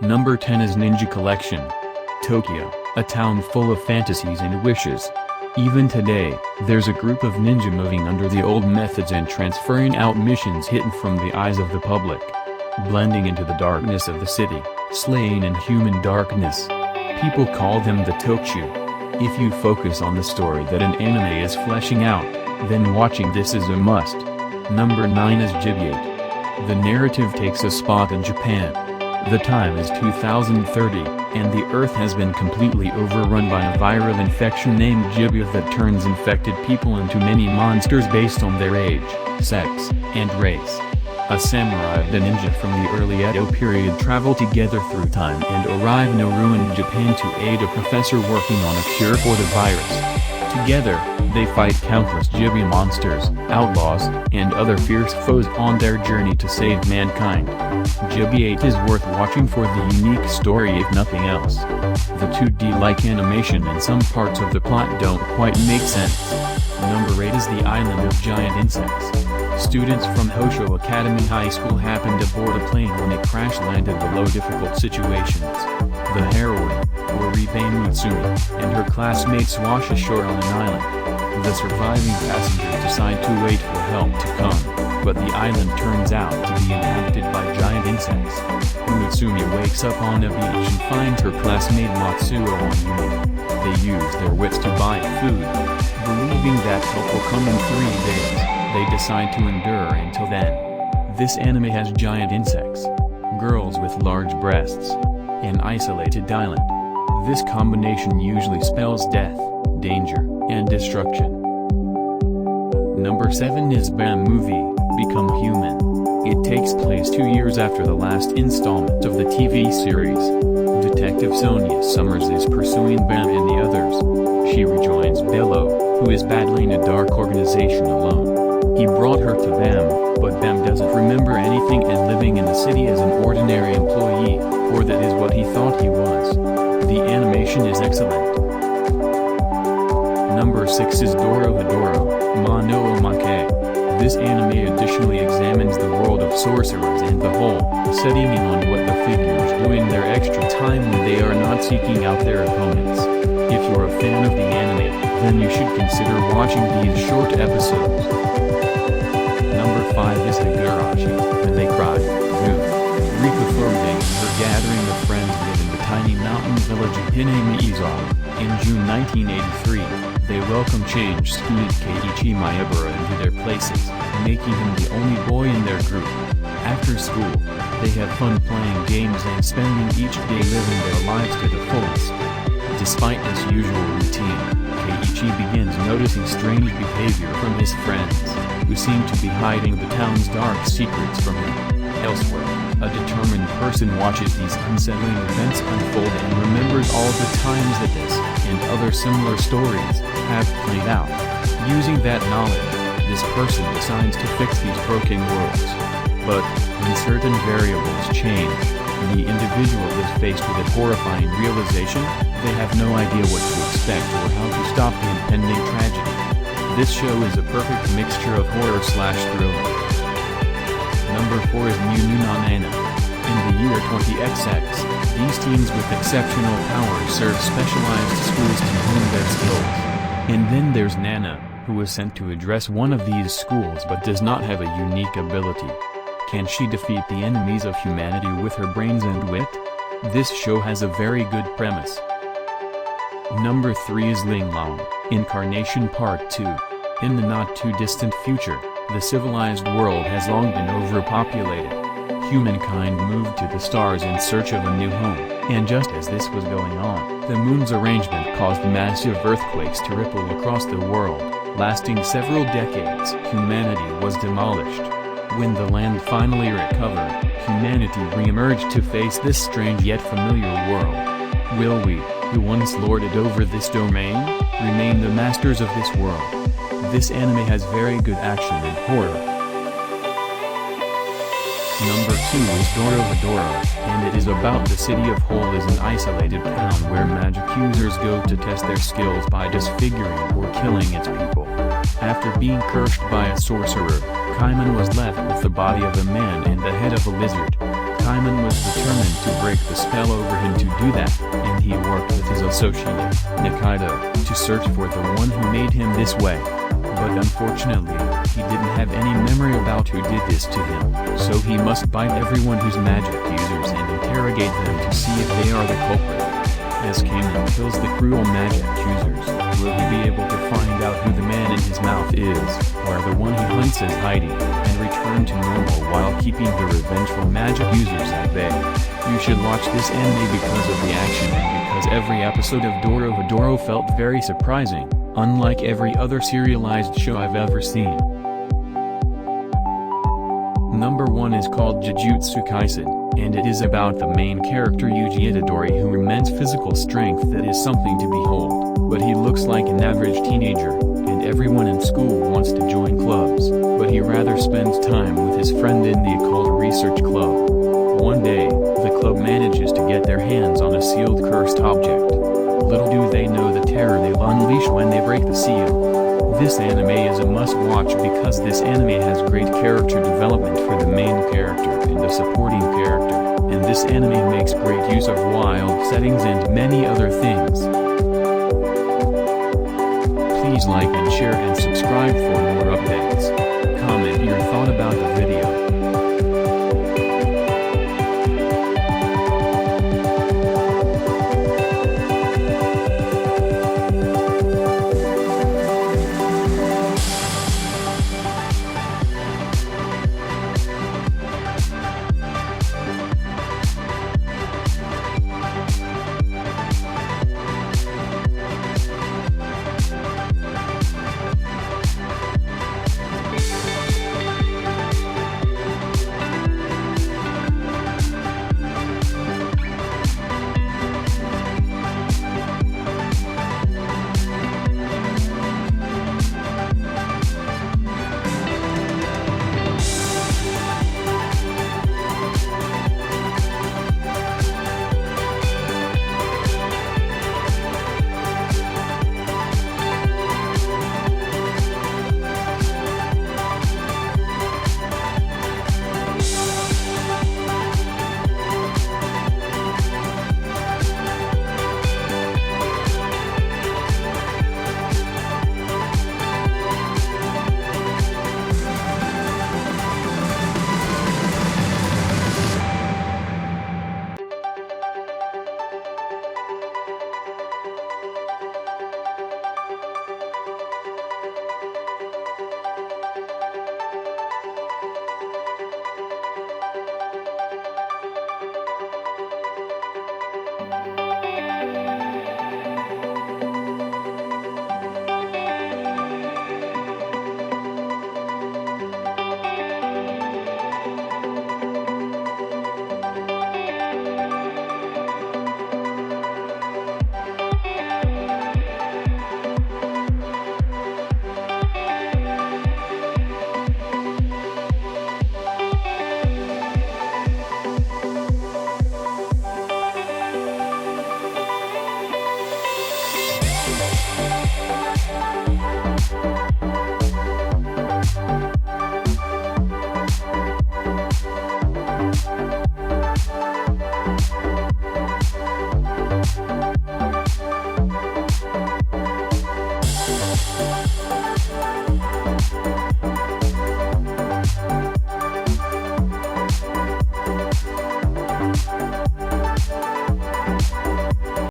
Number 10 is Ninja Collection. Tokyo, a town full of fantasies and wishes. Even today, there's a group of ninja moving under the old methods and transferring out missions hidden from the eyes of the public. Blending into the darkness of the city, slaying in human darkness. People call them the Tokushu. If you focus on the story that an anime is fleshing out, then watching this is a must. Number 9 is Gibiate. The narrative takes a spot in Japan. The time is 2030, and the Earth has been completely overrun by a viral infection named Gibiate that turns infected people into many monsters based on their age, sex, and race. A samurai and a ninja from the early Edo period travel together through time and arrive in a ruined Japan to aid a professor working on a cure for the virus. Together, they fight countless Gibiate monsters, outlaws, and other fierce foes on their journey to save mankind. Gibiate is worth watching for the unique story if nothing else. The 2D-like animation and some parts of the plot don't quite make sense. Number 8 is the Island of Giant Insects. Students from Hosho Academy High School happened aboard a plane when it crash-landed below difficult situations. The heroine, Oribe Mutsumi, and her classmates wash ashore on an island. The surviving passengers decide to wait for help to come, but the island turns out to be inhabited by giant insects. Mutsumi wakes up on a beach and finds her classmate Matsuo on Yumi. They use their wits to buy food. Believing that help will come in 3 days, they decide to endure until then. This anime has giant insects, girls with large breasts, an isolated island. This combination usually spells death, danger, and destruction. Number 7 is BAM movie, Become Human. It takes place 2 years after the last installment of the TV series. Detective Sonia Summers is pursuing Bam and the others. She rejoins Bello, who is battling a dark organization alone. He brought her to Bam, but Bam doesn't remember anything and living in the city as an ordinary employee, or that is what he thought he was. The animation is excellent. Number 6 is Dorohedoro, Munou Omake. This anime additionally examines the world of sorcerers and the whole, setting in on what the figures do in their extra time when they are not seeking out their opponents. If you're a fan of the anime, then you should consider watching these short episodes. Number 5 is Higurashi, When They Cry, Boo. Rika Furubang and her gathering of friends live in the tiny mountain village of Hinamiizawa. In June 1983, they welcome change student Keiichi Maebara into their places, making him the only boy in their group. After school, they have fun playing games and spending each day living their lives to the fullest. Despite this usual routine, Keiichi begins noticing strange behavior from his friends, who seem to be hiding the town's dark secrets from him. Elsewhere, a determined person watches these unsettling events unfold and remembers all the times that this, and other similar stories, have played out. Using that knowledge, this person decides to fix these broken worlds. But, when certain variables change, the individual is faced with a horrifying realization, they have no idea what to expect or how to stop the impending tragedy. This show is a perfect mixture of horror/thriller. Number 4 is Munou no Nana. In the year 20XX, these teens with exceptional powers serve specialized schools to hone their skills. And then there's Nana, who is sent to address one of these schools but does not have a unique ability. Can she defeat the enemies of humanity with her brains and wit? This show has a very good premise. Number 3 is Ling, Incarnation Part 2. In the not-too-distant future, the civilized world has long been overpopulated. Humankind moved to the stars in search of a new home, and just as this was going on, the moon's arrangement caused massive earthquakes to ripple across the world, lasting several decades. Humanity was demolished. When the land finally recovered, humanity re-emerged to face this strange yet familiar world. Will we, who once lorded over this domain, remain the masters of this world? This anime has very good action and horror. Number 2 is Dorohedoro, and it is about the city of Hole as an isolated town where magic users go to test their skills by disfiguring or killing its people. After being cursed by a sorcerer, Kaiman was left with the body of a man and the head of a lizard. Kaiman was determined to break the spell over him to do that, and he worked with his associate, Nikaido, to search for the one who made him this way. But unfortunately, he didn't have any memory about who did this to him, so he must bite everyone who's magic users and interrogate them to see if they are the culprit. As Kaiman kills the cruel magic users, will he be able to find out who the man in his mouth is, or the one he hunts is hiding, and return to normal while keeping the revengeful magic users at bay? You should watch this anime because of the action and because every episode of Dorohedoro felt very surprising, unlike every other serialized show I've ever seen. Number 1 is called Jujutsu Kaisen, and it is about the main character Gibiate who immense physical strength that is something to behold, but he looks like an average teenager, and everyone in school wants to join clubs, but he rather spends time with his friend in the occult research club. One day, the club manages to get their hands on a sealed cursed object. Little do they know the terror they'll unleash when they break the seal. This anime is a must-watch because this anime has great character development for the main character and the supporting character, and this anime makes great use of wild settings and many other things. Please like and share and subscribe for more updates.